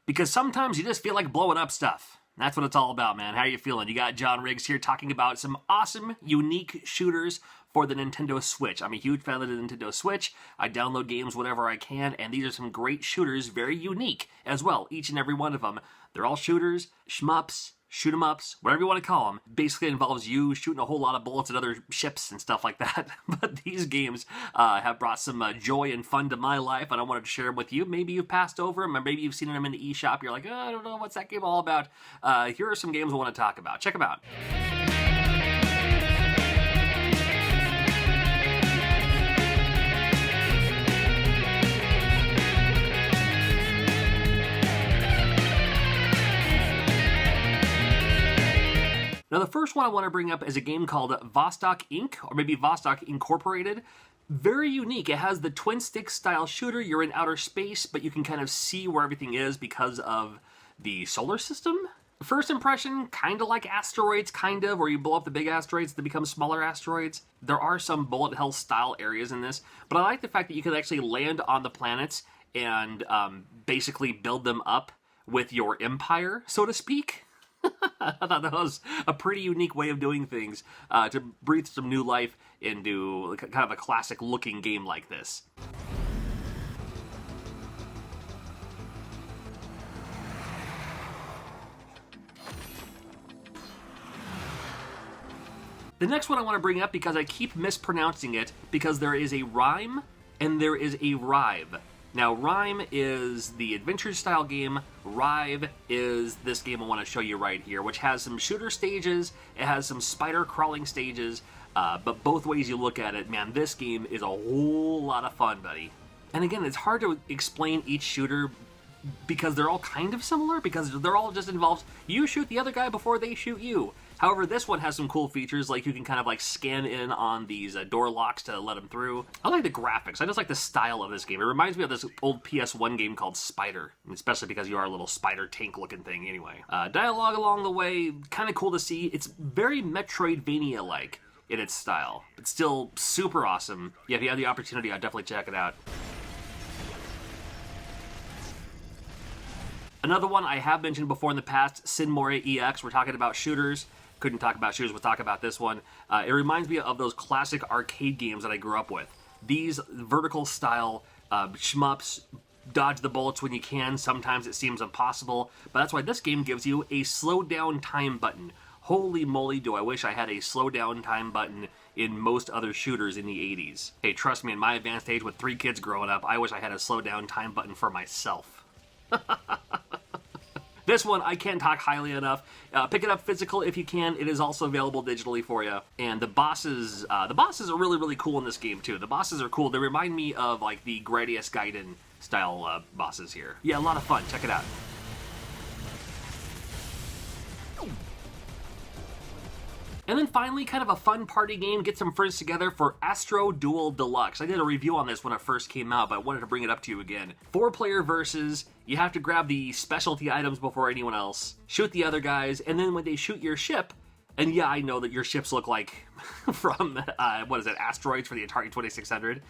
Because sometimes you just feel like blowing up stuff. That's what it's all about, man. How are you feeling? You got John RiGGS here talking about some awesome, unique shooters for the Nintendo Switch. I'm a huge fan of the Nintendo Switch. I download games whenever I can, and these are some great shooters, very unique as well, each and every one of them. They're all shooters, shmups, shoot 'em ups, whatever you want to call them. Basically, it involves you shooting a whole lot of bullets at other ships and stuff like that. But these games have brought some joy and fun to my life, and I wanted to share them with you. Maybe you've passed over them, or maybe you've seen them in the eShop. You're like, oh, I don't know, what's that game all about? Here are some games I want to talk about. Check them out. Now, the first one I want to bring up is a game called Vostok Inc., or maybe Vostok Incorporated. Very unique. It has the twin-stick style shooter. You're in outer space, but you can kind of see where everything is because of the solar system. First impression, kind of like Asteroids, kind of, where you blow up the big asteroids to become smaller asteroids. There are some bullet hell style areas in this, but I like the fact that you can actually land on the planets and basically build them up with your empire, so to speak. I thought that was a pretty unique way of doing things to breathe some new life into kind of a classic looking game like this. The next one I want to bring up because I keep mispronouncing it because there is a rhyme and there is a RiVe. Now, Rhyme is the adventure-style game. RiVe is this game I want to show you right here, which has some shooter stages, it has some spider-crawling stages, but both ways you look at it, man, this game is a whole lot of fun, buddy. And again, it's hard to explain each shooter because they're all kind of similar, because they're all just involved, you shoot the other guy before they shoot you. However, this one has some cool features, like you can kind of like scan in on these door locks to let them through. I like the graphics. I just like the style of this game. It reminds me of this old PS1 game called Spider, especially because you are a little spider tank looking thing anyway. Dialogue along the way, kind of cool to see. It's very Metroidvania-like in its style. It's still super awesome. Yeah, if you have the opportunity, I'd definitely check it out. Another one I have mentioned before in the past, Sinmore EX. We're talking about shooters. Couldn't talk about shooters, we'll talk about this one. It reminds me of those classic arcade games that I grew up with. These vertical style shmups, dodge the bullets when you can. Sometimes it seems impossible, but that's why this game gives you a slow down time button. Holy moly, do I wish I had a slow down time button in most other shooters in the 80s. Hey, trust me, in my advanced age with 3 kids growing up, I wish I had a slow down time button for myself. This one, I can't talk highly enough. Pick it up physical if you can. It is also available digitally for you. And the bosses are really, really cool in this game, too. The bosses are cool. They remind me of, like, the Gradius Gaiden style bosses here. Yeah, a lot of fun. Check it out. And then finally, kind of a fun party game, get some friends together for Astro Duel Deluxe. I did a review on this when it first came out, but I wanted to bring it up to you again. 4-player versus, you have to grab the specialty items before anyone else, shoot the other guys, and then when they shoot your ship, and yeah, I know that your ships look like from, Asteroids for the Atari 2600.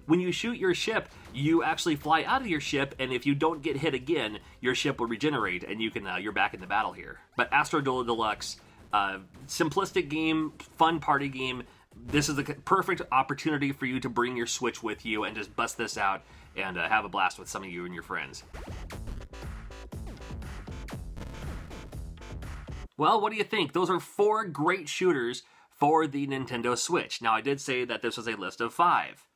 When you shoot your ship, you actually fly out of your ship, and if you don't get hit again, your ship will regenerate, and you're back in the battle here. But Astro Duel Deluxe, simplistic game, fun party game. This is the perfect opportunity for you to bring your Switch with you and just bust this out and have a blast with some of you and your friends. Well, what do you think? Those are 4 great shooters for the Nintendo Switch. Now, I did say that this was a list of 5.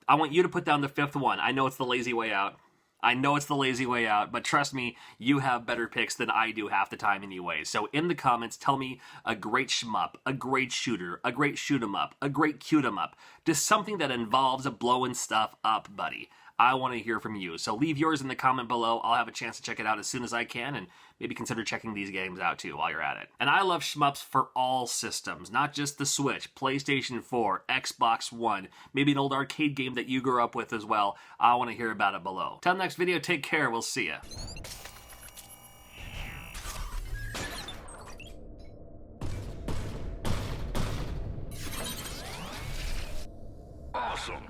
I want you to put down the 5th one. I know it's the lazy way out. But trust me, you have better picks than I do half the time anyway. So in the comments, tell me a great shmup, a great shooter, a great shoot 'em up, a great cute 'em up. Just something that involves blowing stuff up, buddy. I want to hear from you. So leave yours in the comment below. I'll have a chance to check it out as soon as I can, and maybe consider checking these games out too while you're at it. And I love shmups for all systems, not just the Switch, PlayStation 4, Xbox One, maybe an old arcade game that you grew up with as well. I want to hear about it below. Till next video, take care. We'll see ya. Awesome.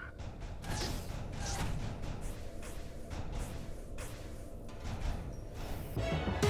Bye.